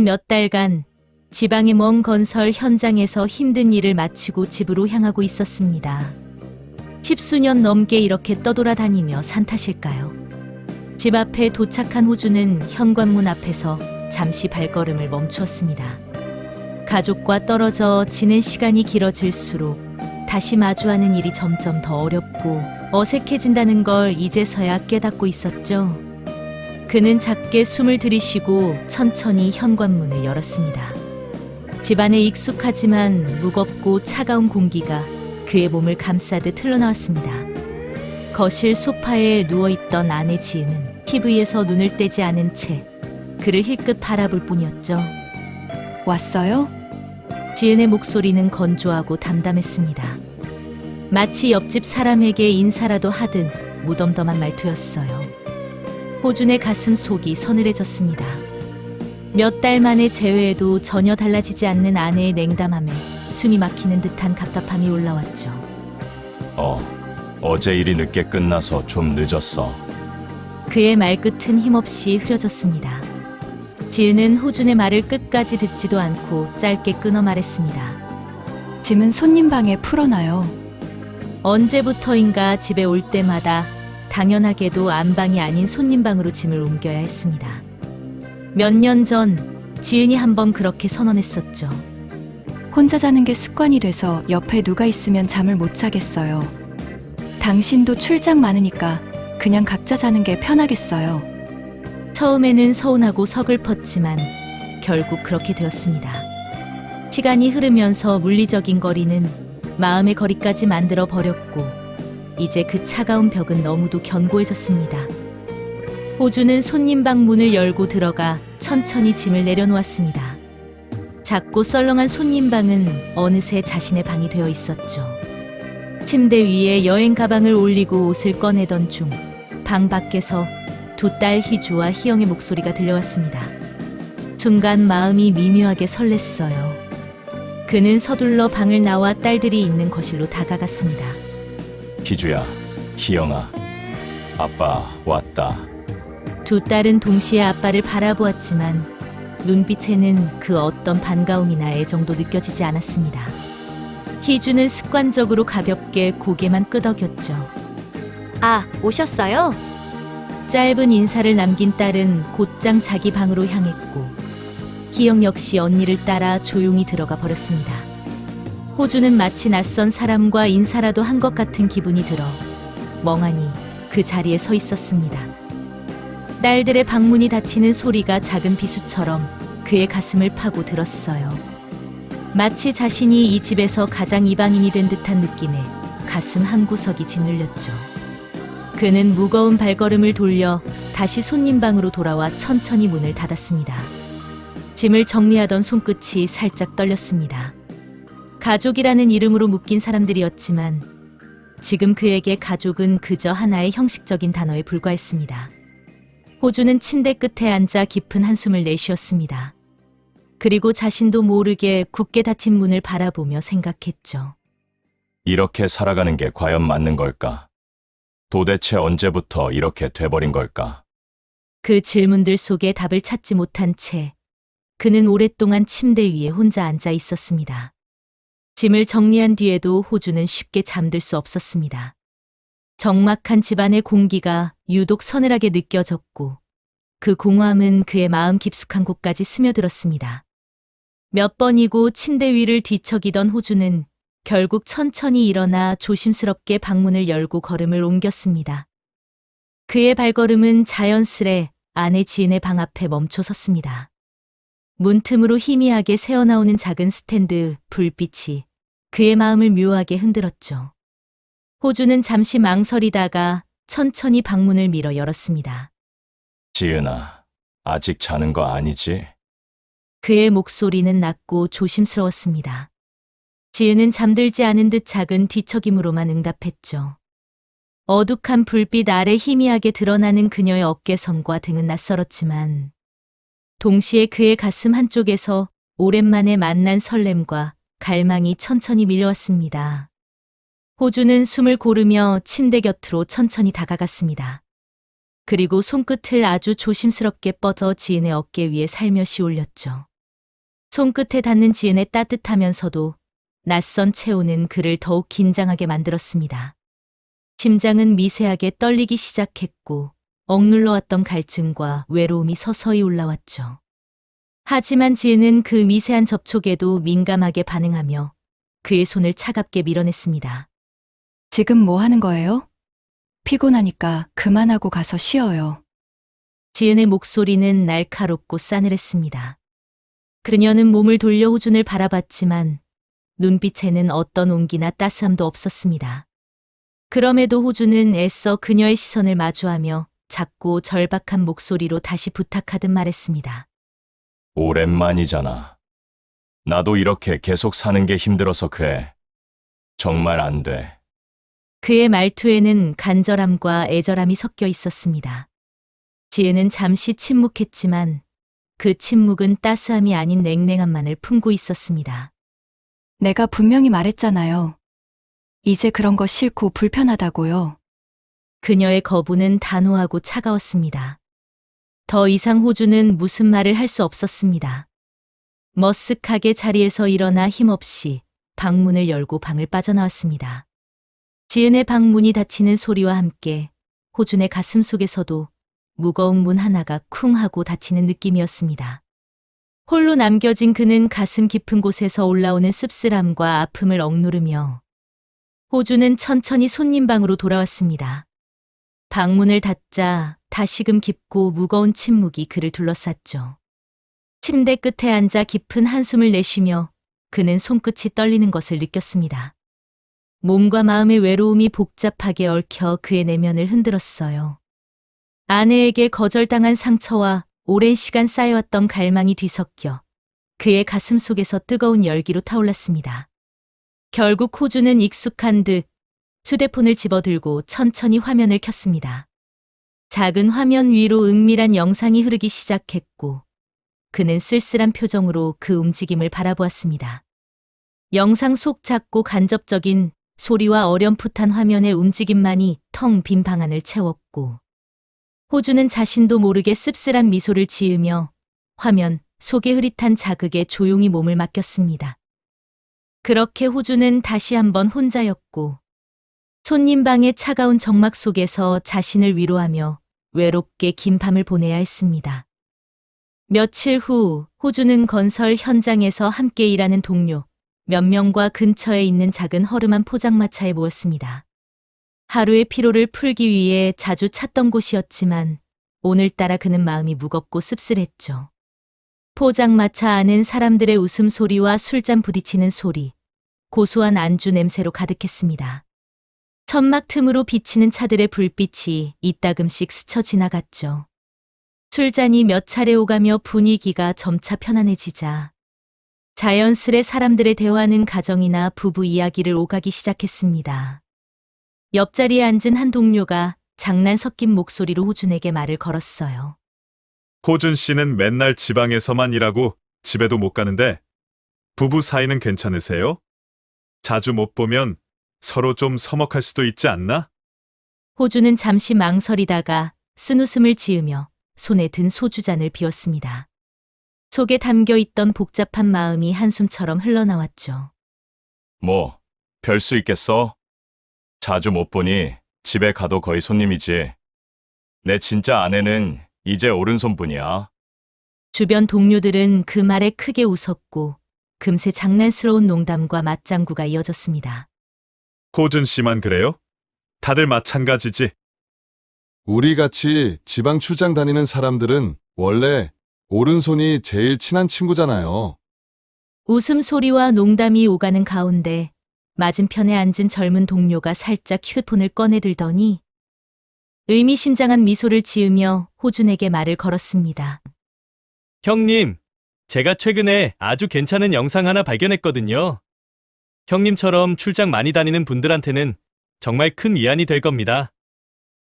몇 달간 지방의 먼 건설 현장에서 힘든 일을 마치고 집으로 향하고 있었습니다. 10수년 넘게 이렇게 떠돌아다니며 산 탓일까요? 집 앞에 도착한 호주는 현관문 앞에서 잠시 발걸음을 멈추었습니다. 가족과 떨어져 지낸 시간이 길어질수록 다시 마주하는 일이 점점 더 어렵고 어색해진다는 걸 이제서야 깨닫고 있었죠. 그는 작게 숨을 들이쉬고 천천히 현관문을 열었습니다. 집안에 익숙하지만 무겁고 차가운 공기가 그의 몸을 감싸듯 흘러나왔습니다. 거실 소파에 누워있던 아내 지은은 TV에서 눈을 떼지 않은 채 그를 힐끗 바라볼 뿐이었죠. 왔어요? 지은의 목소리는 건조하고 담담했습니다. 마치 옆집 사람에게 인사라도 하듯 무덤덤한 말투였어요. 호준의 가슴 속이 서늘해졌습니다. 몇 달 만에 재회에도 전혀 달라지지 않는 아내의 냉담함에 숨이 막히는 듯한 답답함이 올라왔죠. 어제 일이 늦게 끝나서 좀 늦었어. 그의 말끝은 힘없이 흐려졌습니다. 지은은 호준의 말을 끝까지 듣지도 않고 짧게 끊어 말했습니다. 짐은 손님 방에 풀어놔요. 언제부터인가 집에 올 때마다 당연하게도 안방이 아닌 손님방으로 짐을 옮겨야 했습니다. 몇 년 전 지은이 한번 그렇게 선언했었죠. 혼자 자는 게 습관이 돼서 옆에 누가 있으면 잠을 못 자겠어요. 당신도 출장 많으니까 그냥 각자 자는 게 편하겠어요. 처음에는 서운하고 서글펐지만 결국 그렇게 되었습니다. 시간이 흐르면서 물리적인 거리는 마음의 거리까지 만들어 버렸고 이제 그 차가운 벽은 너무도 견고해졌습니다. 호주는 손님방 문을 열고 들어가 천천히 짐을 내려놓았습니다. 작고 썰렁한 손님방은 어느새 자신의 방이 되어 있었죠. 침대 위에 여행 가방을 올리고 옷을 꺼내던 중 방 밖에서 두 딸 희주와 희영의 목소리가 들려왔습니다. 순간 마음이 미묘하게 설렜어요. 그는 서둘러 방을 나와 딸들이 있는 거실로 다가갔습니다. 희주야, 희영아, 아빠 왔다. 두 딸은 동시에 아빠를 바라보았지만 눈빛에는 그 어떤 반가움이나 애정도 느껴지지 않았습니다. 희주는 습관적으로 가볍게 고개만 끄덕였죠. 아, 오셨어요? 짧은 인사를 남긴 딸은 곧장 자기 방으로 향했고 희영 역시 언니를 따라 조용히 들어가 버렸습니다. 호주는 마치 낯선 사람과 인사라도 한 것 같은 기분이 들어 멍하니 그 자리에 서 있었습니다. 딸들의 방문이 닫히는 소리가 작은 비수처럼 그의 가슴을 파고 들었어요. 마치 자신이 이 집에서 가장 이방인이 된 듯한 느낌에 가슴 한구석이 짓눌렸죠. 그는 무거운 발걸음을 돌려 다시 손님방으로 돌아와 천천히 문을 닫았습니다. 짐을 정리하던 손끝이 살짝 떨렸습니다. 가족이라는 이름으로 묶인 사람들이었지만 지금 그에게 가족은 그저 하나의 형식적인 단어에 불과했습니다. 호주는 침대 끝에 앉아 깊은 한숨을 내쉬었습니다. 그리고 자신도 모르게 굳게 닫힌 문을 바라보며 생각했죠. 이렇게 살아가는 게 과연 맞는 걸까? 도대체 언제부터 이렇게 돼버린 걸까? 그 질문들 속에 답을 찾지 못한 채 그는 오랫동안 침대 위에 혼자 앉아 있었습니다. 짐을 정리한 뒤에도 호주는 쉽게 잠들 수 없었습니다. 적막한 집안의 공기가 유독 서늘하게 느껴졌고 그 공허함은 그의 마음 깊숙한 곳까지 스며들었습니다. 몇 번이고 침대 위를 뒤척이던 호주는 결국 천천히 일어나 조심스럽게 방문을 열고 걸음을 옮겼습니다. 그의 발걸음은 자연스레 아내 지은의 방 앞에 멈춰 섰습니다. 문틈으로 희미하게 새어나오는 작은 스탠드 불빛이 그의 마음을 묘하게 흔들었죠. 호주는 잠시 망설이다가 천천히 방문을 밀어 열었습니다. 지은아, 아직 자는 거 아니지? 그의 목소리는 낮고 조심스러웠습니다. 지은은 잠들지 않은 듯 작은 뒤척임으로만 응답했죠. 어둑한 불빛 아래 희미하게 드러나는 그녀의 어깨선과 등은 낯설었지만 동시에 그의 가슴 한쪽에서 오랜만에 만난 설렘과 갈망이 천천히 밀려왔습니다. 호주는 숨을 고르며 침대 곁으로 천천히 다가갔습니다. 그리고 손끝을 아주 조심스럽게 뻗어 지은의 어깨 위에 살며시 올렸죠. 손끝에 닿는 지은의 따뜻하면서도 낯선 체온은 그를 더욱 긴장하게 만들었습니다. 심장은 미세하게 떨리기 시작했고 억눌러왔던 갈증과 외로움이 서서히 올라왔죠. 하지만 지은은 그 미세한 접촉에도 민감하게 반응하며 그의 손을 차갑게 밀어냈습니다. 지금 뭐 하는 거예요? 피곤하니까 그만하고 가서 쉬어요. 지은의 목소리는 날카롭고 싸늘했습니다. 그녀는 몸을 돌려 호준을 바라봤지만 눈빛에는 어떤 온기나 따스함도 없었습니다. 그럼에도 호준은 애써 그녀의 시선을 마주하며 작고 절박한 목소리로 다시 부탁하듯 말했습니다. 오랜만이잖아. 나도 이렇게 계속 사는 게 힘들어서 그래. 정말 안 돼. 그의 말투에는 간절함과 애절함이 섞여 있었습니다. 지은은 잠시 침묵했지만 그 침묵은 따스함이 아닌 냉랭함만을 품고 있었습니다. 내가 분명히 말했잖아요. 이제 그런 거 싫고 불편하다고요. 그녀의 거부는 단호하고 차가웠습니다. 더 이상 호주는 무슨 말을 할 수 없었습니다. 머쓱하게 자리에서 일어나 힘없이 방문을 열고 방을 빠져나왔습니다. 지은의 방문이 닫히는 소리와 함께 호준의 가슴 속에서도 무거운 문 하나가 쿵 하고 닫히는 느낌이었습니다. 홀로 남겨진 그는 가슴 깊은 곳에서 올라오는 씁쓸함과 아픔을 억누르며 호주는 천천히 손님 방으로 돌아왔습니다. 방문을 닫자 다시금 깊고 무거운 침묵이 그를 둘러쌌죠. 침대 끝에 앉아 깊은 한숨을 내쉬며 그는 손끝이 떨리는 것을 느꼈습니다. 몸과 마음의 외로움이 복잡하게 얽혀 그의 내면을 흔들었어요. 아내에게 거절당한 상처와 오랜 시간 쌓여왔던 갈망이 뒤섞여 그의 가슴 속에서 뜨거운 열기로 타올랐습니다. 결국 호주는 익숙한 듯 휴대폰을 집어들고 천천히 화면을 켰습니다. 작은 화면 위로 은밀한 영상이 흐르기 시작했고 그는 쓸쓸한 표정으로 그 움직임을 바라보았습니다. 영상 속 작고 간접적인 소리와 어렴풋한 화면의 움직임만이 텅 빈 방안을 채웠고 호주는 자신도 모르게 씁쓸한 미소를 지으며 화면 속의 흐릿한 자극에 조용히 몸을 맡겼습니다. 그렇게 호주는 다시 한번 혼자였고 손님 방의 차가운 정막 속에서 자신을 위로하며 외롭게 긴 밤을 보내야 했습니다. 며칠 후 호주는 건설 현장에서 함께 일하는 동료 몇 명과 근처에 있는 작은 허름한 포장마차에 모였습니다. 하루의 피로를 풀기 위해 자주 찾던 곳이었지만 오늘따라 그는 마음이 무겁고 씁쓸했죠. 포장마차 안은 사람들의 웃음소리와 술잔 부딪히는 소리, 고소한 안주 냄새로 가득했습니다. 천막 틈으로 비치는 차들의 불빛이 이따금씩 스쳐 지나갔죠. 술잔이 몇 차례 오가며 분위기가 점차 편안해지자 자연스레 사람들의 대화는 가정이나 부부 이야기를 오가기 시작했습니다. 옆자리에 앉은 한 동료가 장난 섞인 목소리로 호준에게 말을 걸었어요. 호준 씨는 맨날 지방에서만 일하고 집에도 못 가는데 부부 사이는 괜찮으세요? 자주 못 보면 서로 좀 서먹할 수도 있지 않나? 호준은 잠시 망설이다가 쓴웃음을 지으며 손에 든 소주잔을 비웠습니다. 속에 담겨있던 복잡한 마음이 한숨처럼 흘러나왔죠. 뭐, 별 수 있겠어? 자주 못 보니 집에 가도 거의 손님이지. 내 진짜 아내는 이제 오른손뿐이야. 주변 동료들은 그 말에 크게 웃었고 금세 장난스러운 농담과 맞장구가 이어졌습니다. 호준 씨만 그래요? 다들 마찬가지지. 우리 같이 지방 출장 다니는 사람들은 원래 오른손이 제일 친한 친구잖아요. 웃음소리와 농담이 오가는 가운데 맞은편에 앉은 젊은 동료가 살짝 휴대폰을 꺼내들더니 의미심장한 미소를 지으며 호준에게 말을 걸었습니다. 형님, 제가 최근에 아주 괜찮은 영상 하나 발견했거든요. 형님처럼 출장 많이 다니는 분들한테는 정말 큰 위안이 될 겁니다.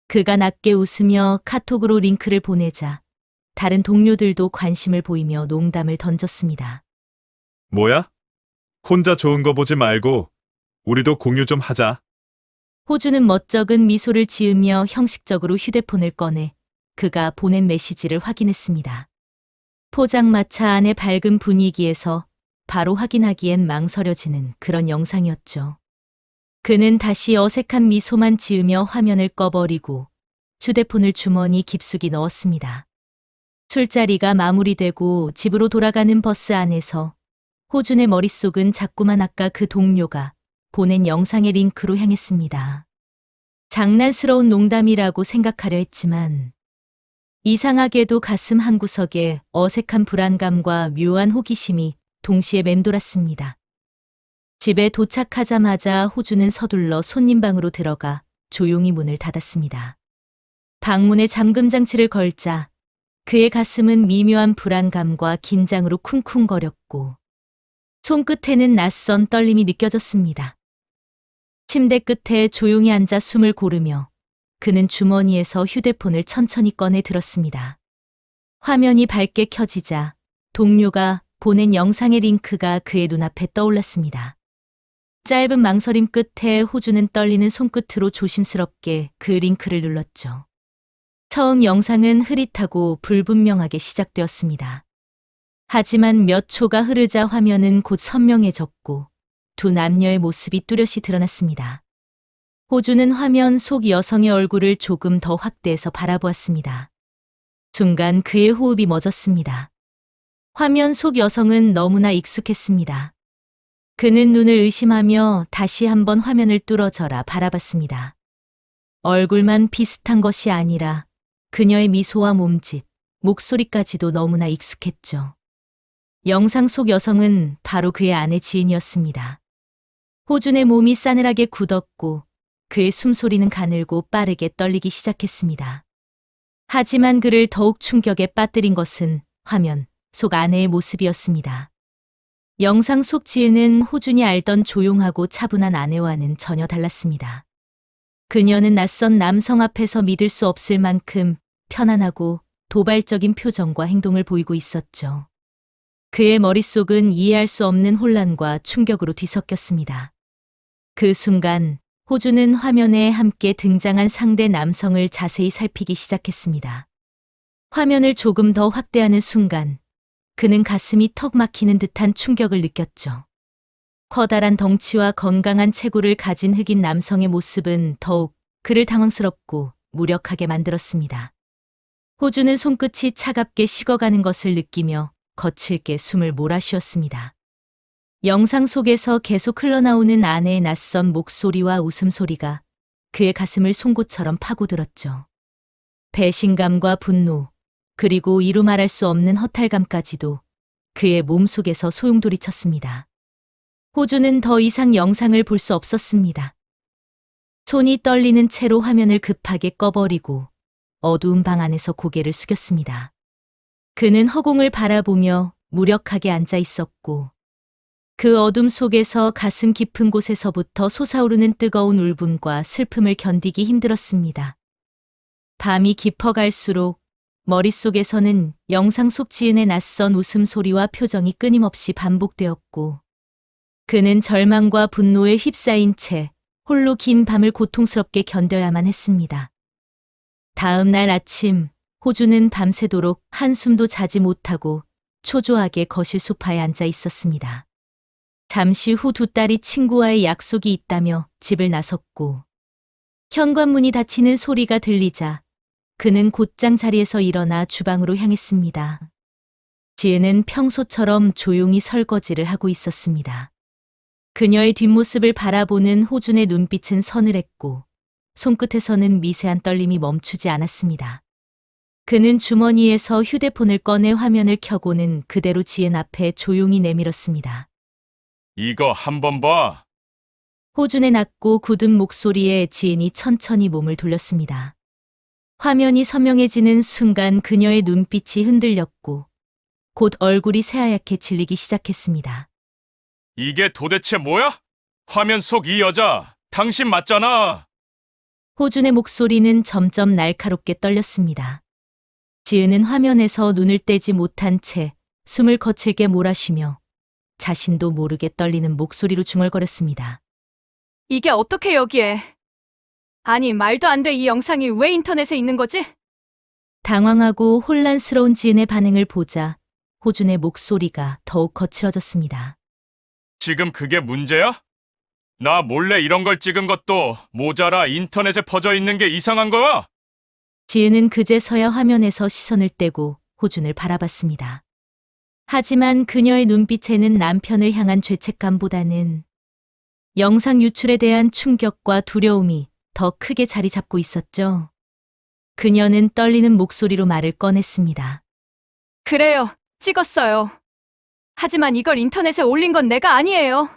그가 낮게 웃으며 카톡으로 링크를 보내자 다른 동료들도 관심을 보이며 농담을 던졌습니다. 뭐야? 혼자 좋은 거 보지 말고 우리도 공유 좀 하자. 호주는 멋쩍은 미소를 지으며 형식적으로 휴대폰을 꺼내 그가 보낸 메시지를 확인했습니다. 포장마차 안의 밝은 분위기에서 바로 확인하기엔 망설여지는 그런 영상이었죠. 그는 다시 어색한 미소만 지으며 화면을 꺼버리고 휴대폰을 주머니 깊숙이 넣었습니다. 술자리가 마무리되고 집으로 돌아가는 버스 안에서 호준의 머릿속은 자꾸만 아까 그 동료가 보낸 영상의 링크로 향했습니다. 장난스러운 농담이라고 생각하려 했지만 이상하게도 가슴 한구석에 어색한 불안감과 묘한 호기심이 동시에 맴돌았습니다. 집에 도착하자마자 호준은 서둘러 손님방으로 들어가 조용히 문을 닫았습니다. 방문에 잠금 장치를 걸자 그의 가슴은 미묘한 불안감과 긴장으로 쿵쿵거렸고 손끝에는 낯선 떨림이 느껴졌습니다. 침대 끝에 조용히 앉아 숨을 고르며 그는 주머니에서 휴대폰을 천천히 꺼내 들었습니다. 화면이 밝게 켜지자 동료가 보낸 영상의 링크가 그의 눈앞에 떠올랐습니다. 짧은 망설임 끝에 호주는 떨리는 손끝으로 조심스럽게 그 링크를 눌렀죠. 처음 영상은 흐릿하고 불분명하게 시작되었습니다. 하지만 몇 초가 흐르자 화면은 곧 선명해졌고 두 남녀의 모습이 뚜렷이 드러났습니다. 호주는 화면 속 여성의 얼굴을 조금 더 확대해서 바라보았습니다. 순간 그의 호흡이 멎었습니다. 화면 속 여성은 너무나 익숙했습니다. 그는 눈을 의심하며 다시 한번 화면을 뚫어져라 바라봤습니다. 얼굴만 비슷한 것이 아니라 그녀의 미소와 몸짓, 목소리까지도 너무나 익숙했죠. 영상 속 여성은 바로 그의 아내 지은이었습니다. 호준의 몸이 싸늘하게 굳었고 그의 숨소리는 가늘고 빠르게 떨리기 시작했습니다. 하지만 그를 더욱 충격에 빠뜨린 것은 화면 속 아내의 모습이었습니다. 영상 속 지은은 호준이 알던 조용하고 차분한 아내와는 전혀 달랐습니다. 그녀는 낯선 남성 앞에서 믿을 수 없을 만큼 편안하고 도발적인 표정과 행동을 보이고 있었죠. 그의 머릿속은 이해할 수 없는 혼란과 충격으로 뒤섞였습니다. 그 순간 호주는 화면에 함께 등장한 상대 남성을 자세히 살피기 시작했습니다. 화면을 조금 더 확대하는 순간 그는 가슴이 턱 막히는 듯한 충격을 느꼈죠. 커다란 덩치와 건강한 체구를 가진 흑인 남성의 모습은 더욱 그를 당황스럽고 무력하게 만들었습니다. 호주는 손끝이 차갑게 식어가는 것을 느끼며 거칠게 숨을 몰아쉬었습니다. 영상 속에서 계속 흘러나오는 아내의 낯선 목소리와 웃음소리가 그의 가슴을 송곳처럼 파고들었죠. 배신감과 분노, 그리고 이루 말할 수 없는 허탈감까지도 그의 몸속에서 소용돌이쳤습니다. 호주는 더 이상 영상을 볼 수 없었습니다. 손이 떨리는 채로 화면을 급하게 꺼버리고 어두운 방 안에서 고개를 숙였습니다. 그는 허공을 바라보며 무력하게 앉아 있었고 그 어둠 속에서 가슴 깊은 곳에서부터 솟아오르는 뜨거운 울분과 슬픔을 견디기 힘들었습니다. 밤이 깊어갈수록 머릿속에서는 영상 속 지은의 낯선 웃음소리와 표정이 끊임없이 반복되었고 그는 절망과 분노에 휩싸인 채 홀로 긴 밤을 고통스럽게 견뎌야만 했습니다. 다음 날 아침 호주는 밤새도록 한숨도 자지 못하고 초조하게 거실 소파에 앉아 있었습니다. 잠시 후 두 딸이 친구와의 약속이 있다며 집을 나섰고 현관문이 닫히는 소리가 들리자 그는 곧장 자리에서 일어나 주방으로 향했습니다. 지은은 평소처럼 조용히 설거지를 하고 있었습니다. 그녀의 뒷모습을 바라보는 호준의 눈빛은 서늘했고 손끝에서는 미세한 떨림이 멈추지 않았습니다. 그는 주머니에서 휴대폰을 꺼내 화면을 켜고는 그대로 지은 앞에 조용히 내밀었습니다. 이거 한번 봐. 호준의 낮고 굳은 목소리에 지은이 천천히 몸을 돌렸습니다. 화면이 선명해지는 순간 그녀의 눈빛이 흔들렸고 곧 얼굴이 새하얗게 질리기 시작했습니다. 이게 도대체 뭐야? 화면 속 이 여자, 당신 맞잖아. 호준의 목소리는 점점 날카롭게 떨렸습니다. 지은은 화면에서 눈을 떼지 못한 채 숨을 거칠게 몰아쉬며 자신도 모르게 떨리는 목소리로 중얼거렸습니다. 이게 어떻게 여기에? 아니, 말도 안 돼. 이 영상이 왜 인터넷에 있는 거지? 당황하고 혼란스러운 지은의 반응을 보자 호준의 목소리가 더욱 거칠어졌습니다. 지금 그게 문제야? 나 몰래 이런 걸 찍은 것도 모자라 인터넷에 퍼져 있는 게 이상한 거야? 지은은 그제서야 화면에서 시선을 떼고 호준을 바라봤습니다. 하지만 그녀의 눈빛에는 남편을 향한 죄책감보다는 영상 유출에 대한 충격과 두려움이 더 크게 자리 잡고 있었죠. 그녀는 떨리는 목소리로 말을 꺼냈습니다. 그래요. 찍었어요. 하지만 이걸 인터넷에 올린 건 내가 아니에요.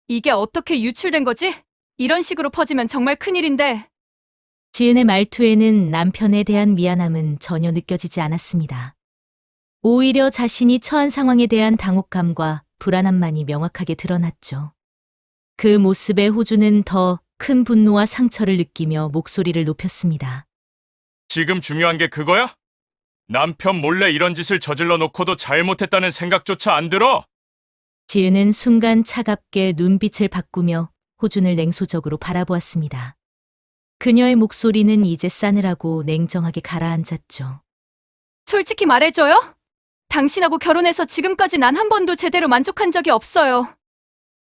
이게 어떻게 유출된 거지? 이런 식으로 퍼지면 정말 큰일인데. 지은의 말투에는 남편에 대한 미안함은 전혀 느껴지지 않았습니다. 오히려 자신이 처한 상황에 대한 당혹감과 불안함만이 명확하게 드러났죠. 그 모습에 호주는 더 큰 분노와 상처를 느끼며 목소리를 높였습니다. 지금 중요한 게 그거야? 남편 몰래 이런 짓을 저질러 놓고도 잘못했다는 생각조차 안 들어? 지은은 순간 차갑게 눈빛을 바꾸며 호준을 냉소적으로 바라보았습니다. 그녀의 목소리는 이제 싸늘하고 냉정하게 가라앉았죠. 솔직히 말해줘요? 당신하고 결혼해서 지금까지 난 한 번도 제대로 만족한 적이 없어요.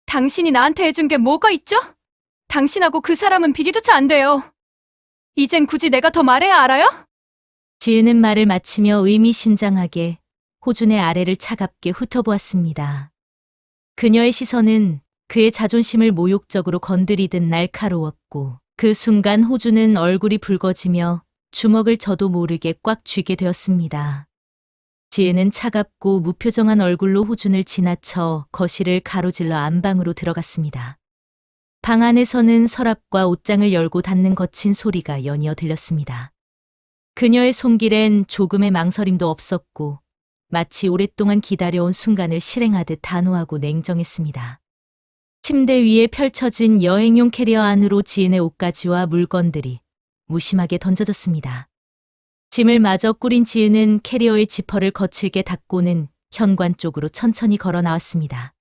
당신이 나한테 해준 게 뭐가 있죠? 당신하고 그 사람은 비교조차 안 돼요. 이젠 굳이 내가 더 말해야 알아요? 지은은 말을 마치며 의미심장하게 호준의 아래를 차갑게 훑어보았습니다. 그녀의 시선은 그의 자존심을 모욕적으로 건드리듯 날카로웠고 그 순간 호준은 얼굴이 붉어지며 주먹을 저도 모르게 꽉 쥐게 되었습니다. 지은은 차갑고 무표정한 얼굴로 호준을 지나쳐 거실을 가로질러 안방으로 들어갔습니다. 방 안에서는 서랍과 옷장을 열고 닫는 거친 소리가 연이어 들렸습니다. 그녀의 손길엔 조금의 망설임도 없었고 마치 오랫동안 기다려온 순간을 실행하듯 단호하고 냉정했습니다. 침대 위에 펼쳐진 여행용 캐리어 안으로 지은의 옷가지와 물건들이 무심하게 던져졌습니다. 짐을 마저 꾸린 지은은 캐리어의 지퍼를 거칠게 닫고는 현관 쪽으로 천천히 걸어 나왔습니다.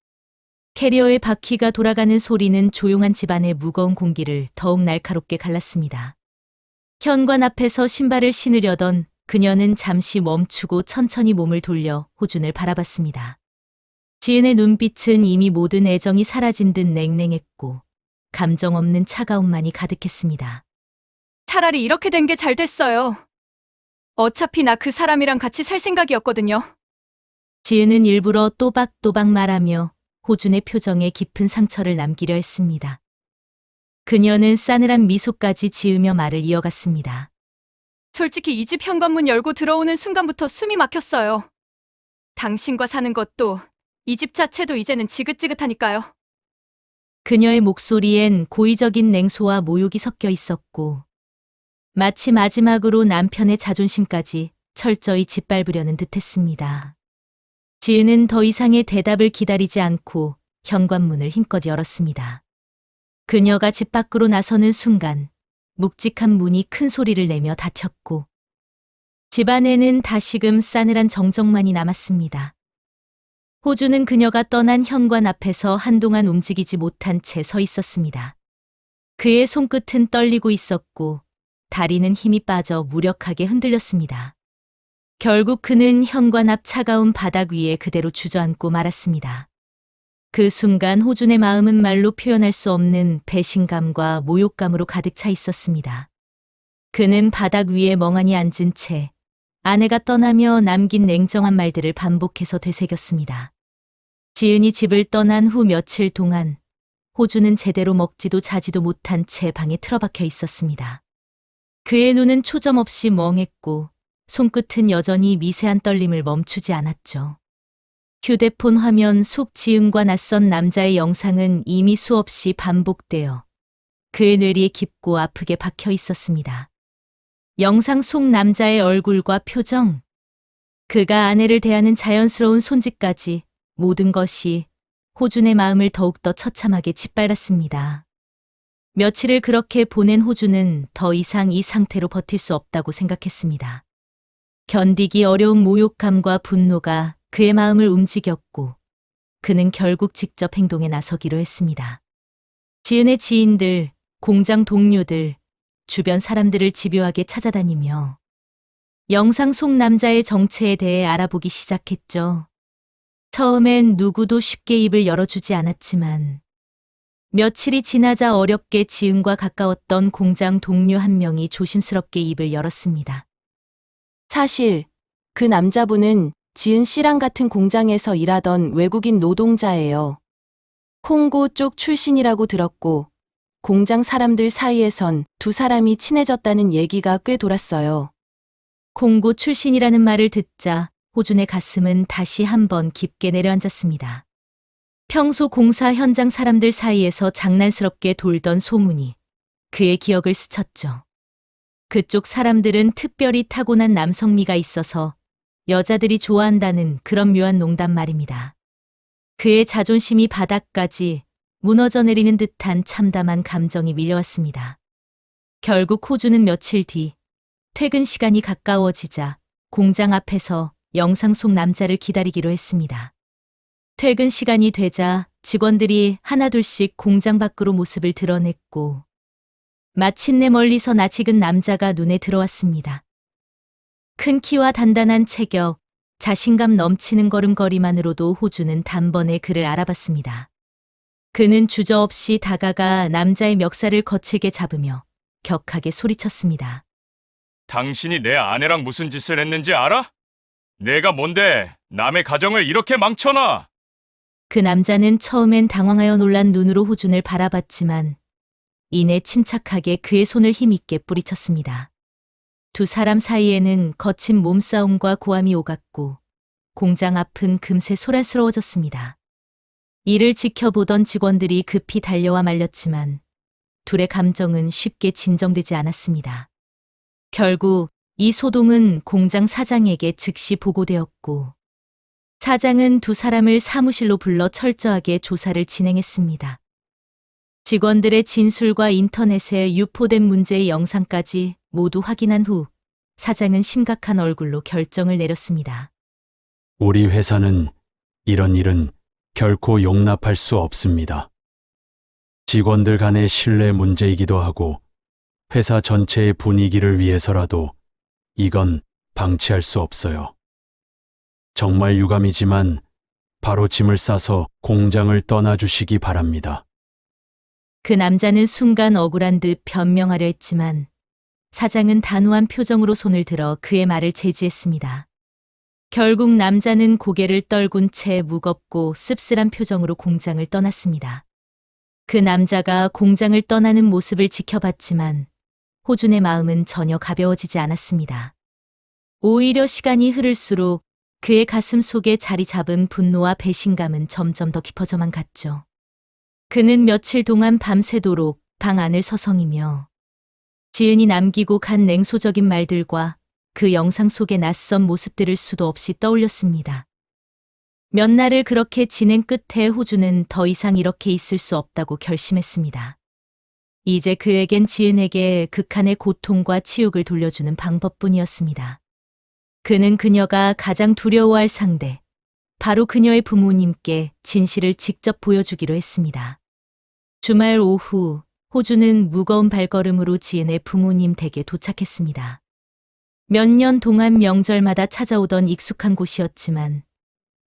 캐리어의 바퀴가 돌아가는 소리는 조용한 집안의 무거운 공기를 더욱 날카롭게 갈랐습니다. 현관 앞에서 신발을 신으려던 그녀는 잠시 멈추고 천천히 몸을 돌려 호준을 바라봤습니다. 지은의 눈빛은 이미 모든 애정이 사라진 듯 냉랭했고 감정 없는 차가움만이 가득했습니다. 차라리 이렇게 된 게 잘 됐어요. 어차피 나 그 사람이랑 같이 살 생각이었거든요. 지은은 일부러 또박또박 말하며 호준의 표정에 깊은 상처를 남기려 했습니다. 그녀는 싸늘한 미소까지 지으며 말을 이어갔습니다. 솔직히 이 집 현관문 열고 들어오는 순간부터 숨이 막혔어요. 당신과 사는 것도 이 집 자체도 이제는 지긋지긋하니까요. 그녀의 목소리엔 고의적인 냉소와 모욕이 섞여 있었고 마치 마지막으로 남편의 자존심까지 철저히 짓밟으려는 듯했습니다. 지은은 더 이상의 대답을 기다리지 않고 현관문을 힘껏 열었습니다. 그녀가 집 밖으로 나서는 순간 묵직한 문이 큰 소리를 내며 닫혔고 집 안에는 다시금 싸늘한 정적만이 남았습니다. 호주는 그녀가 떠난 현관 앞에서 한동안 움직이지 못한 채 서 있었습니다. 그의 손끝은 떨리고 있었고 다리는 힘이 빠져 무력하게 흔들렸습니다. 결국 그는 현관 앞 차가운 바닥 위에 그대로 주저앉고 말았습니다. 그 순간 호준의 마음은 말로 표현할 수 없는 배신감과 모욕감으로 가득 차 있었습니다. 그는 바닥 위에 멍하니 앉은 채 아내가 떠나며 남긴 냉정한 말들을 반복해서 되새겼습니다. 지은이 집을 떠난 후 며칠 동안 호준은 제대로 먹지도 자지도 못한 채 방에 틀어박혀 있었습니다. 그의 눈은 초점 없이 멍했고 손끝은 여전히 미세한 떨림을 멈추지 않았죠. 휴대폰 화면 속 지은과 낯선 남자의 영상은 이미 수없이 반복되어 그의 뇌리에 깊고 아프게 박혀 있었습니다. 영상 속 남자의 얼굴과 표정, 그가 아내를 대하는 자연스러운 손짓까지 모든 것이 호준의 마음을 더욱더 처참하게 짓밟았습니다. 며칠을 그렇게 보낸 호준은 더 이상 이 상태로 버틸 수 없다고 생각했습니다. 견디기 어려운 모욕감과 분노가 그의 마음을 움직였고 그는 결국 직접 행동에 나서기로 했습니다. 지은의 지인들, 공장 동료들, 주변 사람들을 집요하게 찾아다니며 영상 속 남자의 정체에 대해 알아보기 시작했죠. 처음엔 누구도 쉽게 입을 열어주지 않았지만 며칠이 지나자 어렵게 지은과 가까웠던 공장 동료 한 명이 조심스럽게 입을 열었습니다. 사실 그 남자분은 지은 씨랑 같은 공장에서 일하던 외국인 노동자예요. 콩고 쪽 출신이라고 들었고 공장 사람들 사이에선 두 사람이 친해졌다는 얘기가 꽤 돌았어요. 콩고 출신이라는 말을 듣자 호준의 가슴은 다시 한번 깊게 내려앉았습니다. 평소 공사 현장 사람들 사이에서 장난스럽게 돌던 소문이 그의 기억을 스쳤죠. 그쪽 사람들은 특별히 타고난 남성미가 있어서 여자들이 좋아한다는 그런 묘한 농담 말입니다. 그의 자존심이 바닥까지 무너져 내리는 듯한 참담한 감정이 밀려왔습니다. 결국 호주는 며칠 뒤 퇴근 시간이 가까워지자 공장 앞에서 영상 속 남자를 기다리기로 했습니다. 퇴근 시간이 되자 직원들이 하나둘씩 공장 밖으로 모습을 드러냈고 마침내 멀리서 낯익은 남자가 눈에 들어왔습니다. 큰 키와 단단한 체격, 자신감 넘치는 걸음걸이만으로도 호주는 단번에 그를 알아봤습니다. 그는 주저없이 다가가 남자의 멱살을 거칠게 잡으며 격하게 소리쳤습니다. 당신이 내 아내랑 무슨 짓을 했는지 알아? 내가 뭔데 남의 가정을 이렇게 망쳐놔? 그 남자는 처음엔 당황하여 놀란 눈으로 호준을 바라봤지만 이내 침착하게 그의 손을 힘있게 뿌리쳤습니다. 두 사람 사이에는 거친 몸싸움과 고함이 오갔고 공장 앞은 금세 소란스러워졌습니다. 이를 지켜보던 직원들이 급히 달려와 말렸지만 둘의 감정은 쉽게 진정되지 않았습니다. 결국 이 소동은 공장 사장에게 즉시 보고되었고 사장은 두 사람을 사무실로 불러 철저하게 조사를 진행했습니다. 직원들의 진술과 인터넷에 유포된 문제의 영상까지 모두 확인한 후 사장은 심각한 얼굴로 결정을 내렸습니다. 우리 회사는 이런 일은 결코 용납할 수 없습니다. 직원들 간의 신뢰 문제이기도 하고 회사 전체의 분위기를 위해서라도 이건 방치할 수 없어요. 정말 유감이지만 바로 짐을 싸서 공장을 떠나주시기 바랍니다. 그 남자는 순간 억울한 듯 변명하려 했지만 사장은 단호한 표정으로 손을 들어 그의 말을 제지했습니다. 결국 남자는 고개를 떨군 채 무겁고 씁쓸한 표정으로 공장을 떠났습니다. 그 남자가 공장을 떠나는 모습을 지켜봤지만 호준의 마음은 전혀 가벼워지지 않았습니다. 오히려 시간이 흐를수록 그의 가슴 속에 자리 잡은 분노와 배신감은 점점 더 깊어져만 갔죠. 그는 며칠 동안 밤새도록 방 안을 서성이며 지은이 남기고 간 냉소적인 말들과 그 영상 속의 낯선 모습들을 수도 없이 떠올렸습니다. 몇 날을 그렇게 지낸 끝에 호주는 더 이상 이렇게 있을 수 없다고 결심했습니다. 이제 그에겐 지은에게 극한의 고통과 치욕을 돌려주는 방법뿐이었습니다. 그는 그녀가 가장 두려워할 상대, 바로 그녀의 부모님께 진실을 직접 보여주기로 했습니다. 주말 오후, 호주는 무거운 발걸음으로 지은의 부모님 댁에 도착했습니다. 몇 년 동안 명절마다 찾아오던 익숙한 곳이었지만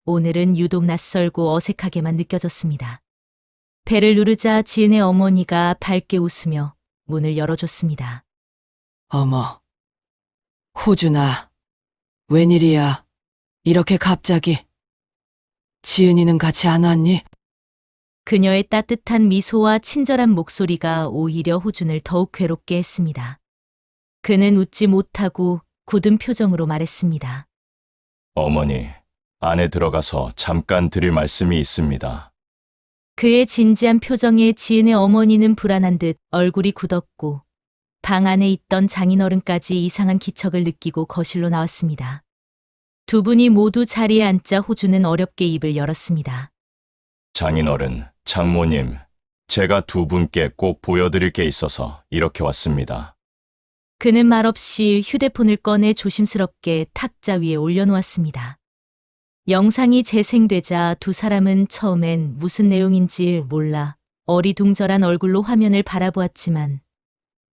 오늘은 유독 낯설고 어색하게만 느껴졌습니다. 배를 누르자 지은의 어머니가 밝게 웃으며 문을 열어줬습니다. 어머, 호준아, 웬일이야? 이렇게 갑자기. 지은이는 같이 안 왔니? 그녀의 따뜻한 미소와 친절한 목소리가 오히려 호준을 더욱 괴롭게 했습니다. 그는 웃지 못하고 굳은 표정으로 말했습니다. 어머니, 안에 들어가서 잠깐 드릴 말씀이 있습니다. 그의 진지한 표정에 지은의 어머니는 불안한 듯 얼굴이 굳었고 방 안에 있던 장인어른까지 이상한 기척을 느끼고 거실로 나왔습니다. 두 분이 모두 자리에 앉자 호주는 어렵게 입을 열었습니다. 장인어른, 장모님, 제가 두 분께 꼭 보여드릴 게 있어서 이렇게 왔습니다. 그는 말없이 휴대폰을 꺼내 조심스럽게 탁자 위에 올려놓았습니다. 영상이 재생되자 두 사람은 처음엔 무슨 내용인지 몰라 어리둥절한 얼굴로 화면을 바라보았지만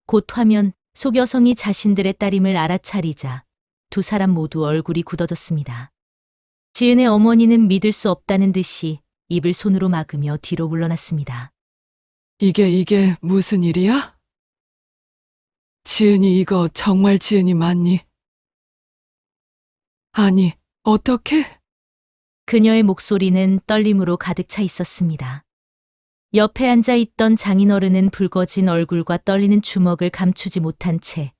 곧 화면 속 여성이 자신들의 딸임을 알아차리자 두 사람 모두 얼굴이 굳어졌습니다. 지은의 어머니는 믿을 수 없다는 듯이 입을 손으로 막으며 뒤로 물러났습니다. 이게 무슨 일이야? 지은이 이거 정말 지은이 맞니? 아니, 어떻게? 그녀의 목소리는 떨림으로 가득 차 있었습니다. 옆에 앉아 있던 장인어른은 붉어진 얼굴과 떨리는 주먹을 감추지 못한 채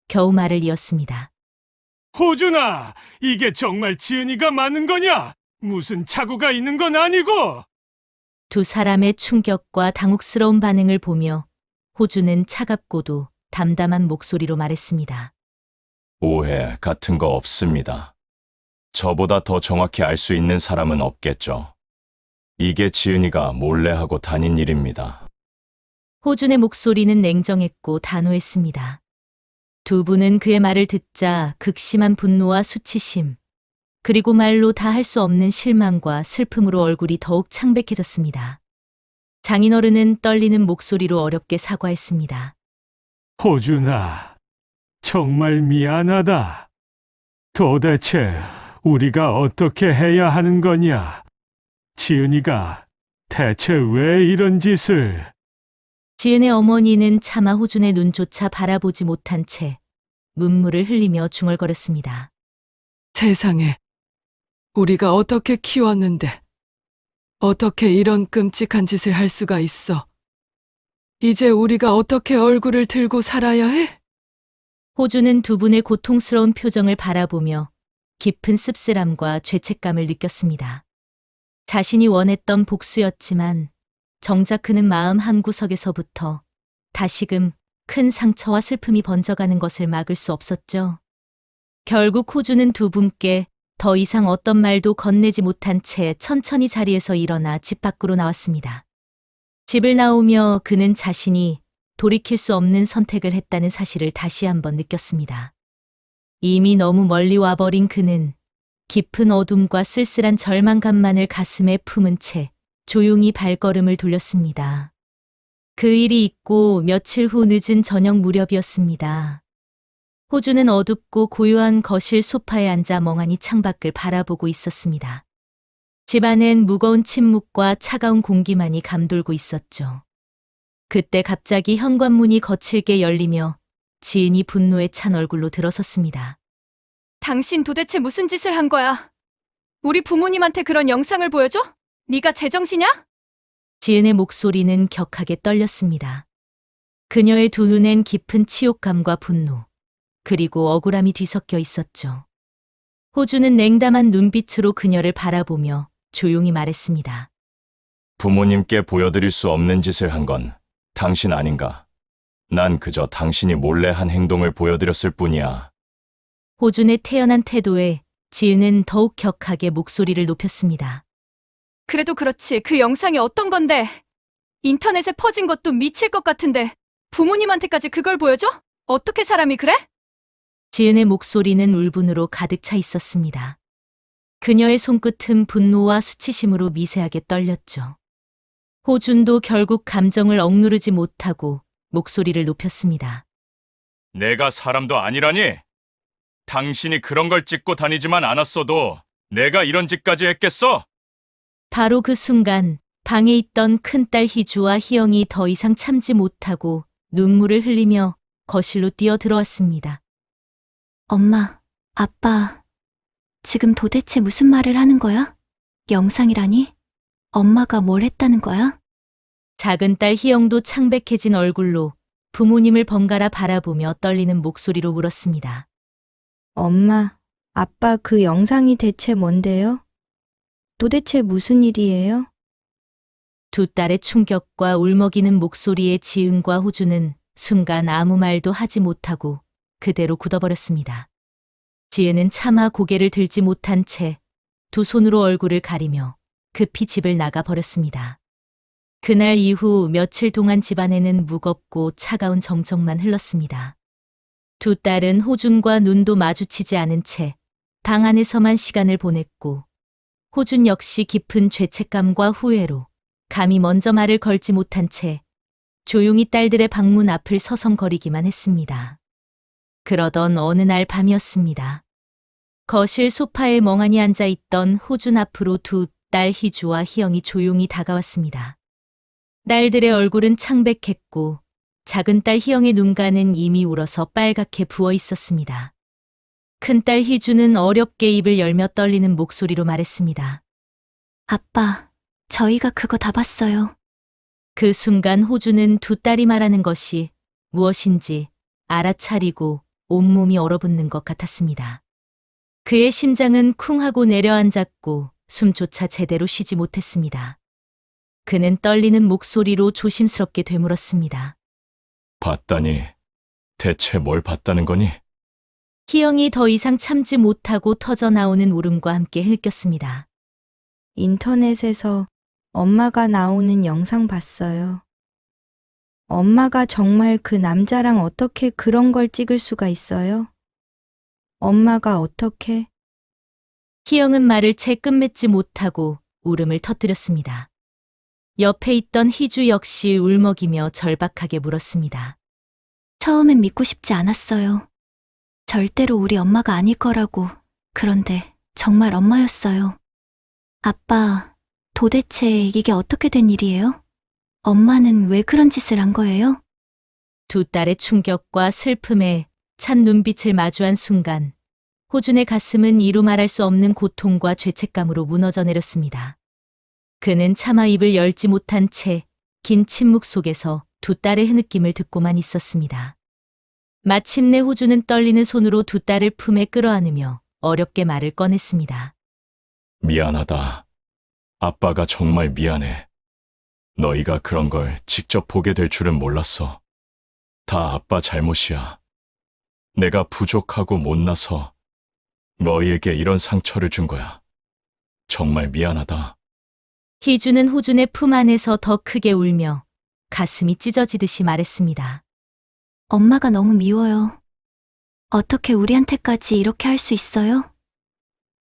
겨우 말을 이었습니다. 호준아, 이게 정말 지은이가 맞는 거냐? 무슨 착오가 있는 건 아니고? 두 사람의 충격과 당혹스러운 반응을 보며 호주는 차갑고도 담담한 목소리로 말했습니다. 오해 같은 거 없습니다. 저보다 더 정확히 알 수 있는 사람은 없겠죠. 이게 지은이가 몰래 하고 다닌 일입니다. 호준의 목소리는 냉정했고 단호했습니다. 두 분은 그의 말을 듣자 극심한 분노와 수치심, 그리고 말로 다 할 수 없는 실망과 슬픔으로 얼굴이 더욱 창백해졌습니다. 장인어른은 떨리는 목소리로 어렵게 사과했습니다. 호준아, 정말 미안하다. 도대체 우리가 어떻게 해야 하는 거냐? 지은이가 대체 왜 이런 짓을... 지은의 어머니는 차마 호준의 눈조차 바라보지 못한 채 눈물을 흘리며 중얼거렸습니다. 세상에, 우리가 어떻게 키웠는데, 어떻게 이런 끔찍한 짓을 할 수가 있어? 이제 우리가 어떻게 얼굴을 들고 살아야 해? 호준은 두 분의 고통스러운 표정을 바라보며 깊은 씁쓸함과 죄책감을 느꼈습니다. 자신이 원했던 복수였지만 정작 그는 마음 한구석에서부터 다시금 큰 상처와 슬픔이 번져가는 것을 막을 수 없었죠. 결국 호주는 두 분께 더 이상 어떤 말도 건네지 못한 채 천천히 자리에서 일어나 집 밖으로 나왔습니다. 집을 나오며 그는 자신이 돌이킬 수 없는 선택을 했다는 사실을 다시 한번 느꼈습니다. 이미 너무 멀리 와버린 그는 깊은 어둠과 쓸쓸한 절망감만을 가슴에 품은 채 조용히 발걸음을 돌렸습니다. 그 일이 있고 며칠 후 늦은 저녁 무렵이었습니다. 호주는 어둡고 고요한 거실 소파에 앉아 멍하니 창밖을 바라보고 있었습니다. 집안엔 무거운 침묵과 차가운 공기만이 감돌고 있었죠. 그때 갑자기 현관문이 거칠게 열리며 지은이 분노에 찬 얼굴로 들어섰습니다. 당신 도대체 무슨 짓을 한 거야? 우리 부모님한테 그런 영상을 보여줘? 네가 제정신이야? 지은의 목소리는 격하게 떨렸습니다. 그녀의 두 눈엔 깊은 치욕감과 분노, 그리고 억울함이 뒤섞여 있었죠. 호주는 냉담한 눈빛으로 그녀를 바라보며 조용히 말했습니다. 부모님께 보여드릴 수 없는 짓을 한 건 당신 아닌가? 난 그저 당신이 몰래 한 행동을 보여드렸을 뿐이야. 호준의 태연한 태도에 지은은 더욱 격하게 목소리를 높였습니다. 그래도 그렇지, 그 영상이 어떤 건데? 인터넷에 퍼진 것도 미칠 것 같은데 부모님한테까지 그걸 보여줘? 어떻게 사람이 그래? 지은의 목소리는 울분으로 가득 차 있었습니다. 그녀의 손끝은 분노와 수치심으로 미세하게 떨렸죠. 호준도 결국 감정을 억누르지 못하고 목소리를 높였습니다. 내가 사람도 아니라니? 당신이 그런 걸 찍고 다니지만 않았어도 내가 이런 짓까지 했겠어? 바로 그 순간 방에 있던 큰딸 희주와 희영이 더 이상 참지 못하고 눈물을 흘리며 거실로 뛰어 들어왔습니다. 엄마, 아빠, 지금 도대체 무슨 말을 하는 거야? 영상이라니? 엄마가 뭘 했다는 거야? 작은 딸 희영도 창백해진 얼굴로 부모님을 번갈아 바라보며 떨리는 목소리로 물었습니다. 엄마, 아빠 그 영상이 대체 뭔데요? 도대체 무슨 일이에요? 두 딸의 충격과 울먹이는 목소리에 지은과 호주는 순간 아무 말도 하지 못하고 그대로 굳어버렸습니다. 지은은 차마 고개를 들지 못한 채 두 손으로 얼굴을 가리며 급히 집을 나가버렸습니다. 그날 이후 며칠 동안 집안에는 무겁고 차가운 정적만 흘렀습니다. 두 딸은 호준과 눈도 마주치지 않은 채 방 안에서만 시간을 보냈고 호준 역시 깊은 죄책감과 후회로 감히 먼저 말을 걸지 못한 채 조용히 딸들의 방문 앞을 서성거리기만 했습니다. 그러던 어느 날 밤이었습니다. 거실 소파에 멍하니 앉아 있던 호준 앞으로 두 딸 희주와 희영이 조용히 다가왔습니다. 딸들의 얼굴은 창백했고 작은 딸 희영의 눈가는 이미 울어서 빨갛게 부어 있었습니다. 큰딸 희주는 어렵게 입을 열며 떨리는 목소리로 말했습니다. 아빠, 저희가 그거 다 봤어요. 그 순간 호주는 두 딸이 말하는 것이 무엇인지 알아차리고 온몸이 얼어붙는 것 같았습니다. 그의 심장은 쿵 하고 내려앉았고 숨조차 제대로 쉬지 못했습니다. 그는 떨리는 목소리로 조심스럽게 되물었습니다. 봤다니, 대체 뭘 봤다는 거니? 희영이 더 이상 참지 못하고 터져 나오는 울음과 함께 흘꼈습니다. 인터넷에서 엄마가 나오는 영상 봤어요. 엄마가 정말 그 남자랑 어떻게 그런 걸 찍을 수가 있어요? 엄마가 어떻게? 희영은 말을 채 끝맺지 못하고 울음을 터뜨렸습니다. 옆에 있던 희주 역시 울먹이며 절박하게 물었습니다. 처음엔 믿고 싶지 않았어요. 절대로 우리 엄마가 아닐 거라고. 그런데 정말 엄마였어요. 아빠, 도대체 이게 어떻게 된 일이에요? 엄마는 왜 그런 짓을 한 거예요? 두 딸의 충격과 슬픔에 찬 눈빛을 마주한 순간 호준의 가슴은 이루 말할 수 없는 고통과 죄책감으로 무너져 내렸습니다. 그는 차마 입을 열지 못한 채 긴 침묵 속에서 두 딸의 흐느낌을 듣고만 있었습니다. 마침내 호준은 떨리는 손으로 두 딸을 품에 끌어안으며 어렵게 말을 꺼냈습니다. 미안하다. 아빠가 정말 미안해. 너희가 그런 걸 직접 보게 될 줄은 몰랐어. 다 아빠 잘못이야. 내가 부족하고 못나서 너희에게 이런 상처를 준 거야. 정말 미안하다. 희주는 호준의 품 안에서 더 크게 울며 가슴이 찢어지듯이 말했습니다. 엄마가 너무 미워요. 어떻게 우리한테까지 이렇게 할 수 있어요?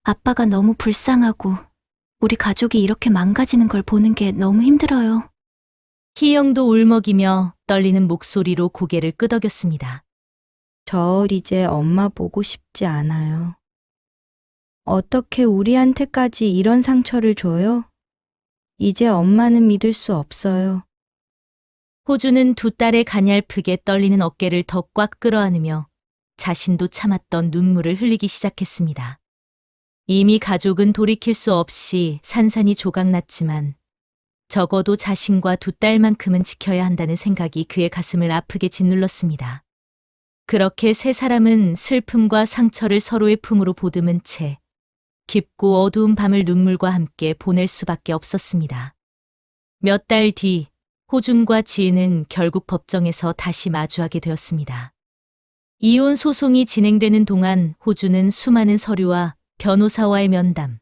아빠가 너무 불쌍하고 우리 가족이 이렇게 망가지는 걸 보는 게 너무 힘들어요. 희영도 울먹이며 떨리는 목소리로 고개를 끄덕였습니다. 저 이제 엄마 보고 싶지 않아요. 어떻게 우리한테까지 이런 상처를 줘요? 이제 엄마는 믿을 수 없어요. 호주는 두 딸의 가냘프게 떨리는 어깨를 더 꽉 끌어안으며 자신도 참았던 눈물을 흘리기 시작했습니다. 이미 가족은 돌이킬 수 없이 산산이 조각났지만 적어도 자신과 두 딸만큼은 지켜야 한다는 생각이 그의 가슴을 아프게 짓눌렀습니다. 그렇게 세 사람은 슬픔과 상처를 서로의 품으로 보듬은 채 깊고 어두운 밤을 눈물과 함께 보낼 수밖에 없었습니다. 몇 달 뒤 호준과 지은은 결국 법정에서 다시 마주하게 되었습니다. 이혼 소송이 진행되는 동안 호준은 수많은 서류와 변호사와의 면담,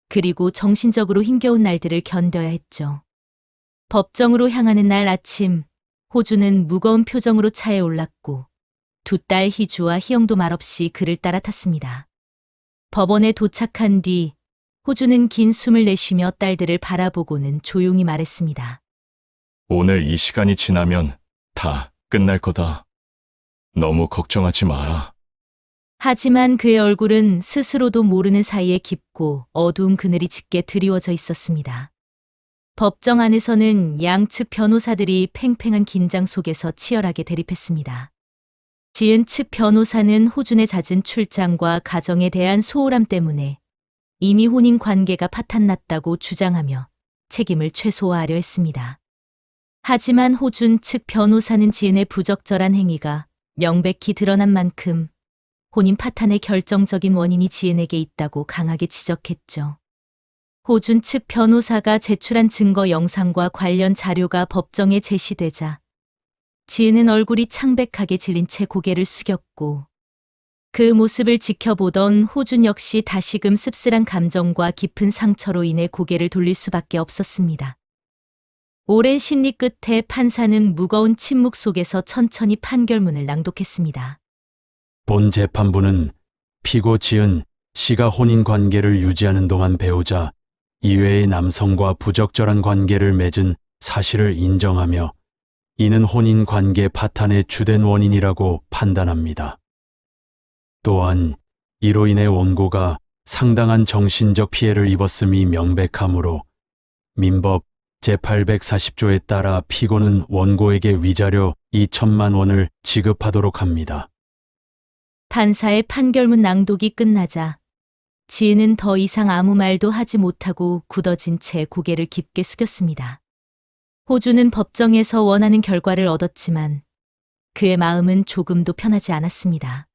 그리고 정신적으로 힘겨운 날들을 견뎌야 했죠. 법정으로 향하는 날 아침, 호준은 무거운 표정으로 차에 올랐고 두 딸 희주와 희영도 말없이 그를 따라 탔습니다. 법원에 도착한 뒤 호준은 긴 숨을 내쉬며 딸들을 바라보고는 조용히 말했습니다. 오늘 이 시간이 지나면 다 끝날 거다. 너무 걱정하지 마라. 하지만 그의 얼굴은 스스로도 모르는 사이에 깊고 어두운 그늘이 짙게 드리워져 있었습니다. 법정 안에서는 양측 변호사들이 팽팽한 긴장 속에서 치열하게 대립했습니다. 지은 측 변호사는 호준의 잦은 출장과 가정에 대한 소홀함 때문에 이미 혼인 관계가 파탄났다고 주장하며 책임을 최소화하려 했습니다. 하지만 호준 측 변호사는 지은의 부적절한 행위가 명백히 드러난 만큼 혼인 파탄의 결정적인 원인이 지은에게 있다고 강하게 지적했죠. 호준 측 변호사가 제출한 증거 영상과 관련 자료가 법정에 제시되자 지은은 얼굴이 창백하게 질린 채 고개를 숙였고 그 모습을 지켜보던 호준 역시 다시금 씁쓸한 감정과 깊은 상처로 인해 고개를 돌릴 수밖에 없었습니다. 오랜 심리 끝에 판사는 무거운 침묵 속에서 천천히 판결문을 낭독했습니다. 본 재판부는 피고 지은 씨가 혼인 관계를 유지하는 동안 배우자 이외의 남성과 부적절한 관계를 맺은 사실을 인정하며 이는 혼인 관계 파탄의 주된 원인이라고 판단합니다. 또한 이로 인해 원고가 상당한 정신적 피해를 입었음이 명백하므로 민법 제840조에 따라 피고는 원고에게 위자료 2천만 원을 지급하도록 합니다. 판사의 판결문 낭독이 끝나자 지은은 더 이상 아무 말도 하지 못하고 굳어진 채 고개를 깊게 숙였습니다. 호주는 법정에서 원하는 결과를 얻었지만 그의 마음은 조금도 편하지 않았습니다.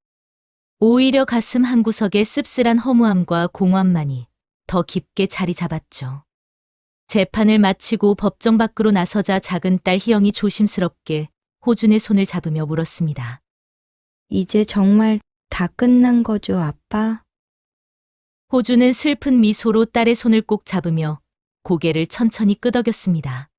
오히려 가슴 한구석에 씁쓸한 허무함과 공허함만이 더 깊게 자리 잡았죠. 재판을 마치고 법정 밖으로 나서자 작은 딸 희영이 조심스럽게 호준의 손을 잡으며 물었습니다. 이제 정말 다 끝난 거죠, 아빠? 호준은 슬픈 미소로 딸의 손을 꼭 잡으며 고개를 천천히 끄덕였습니다.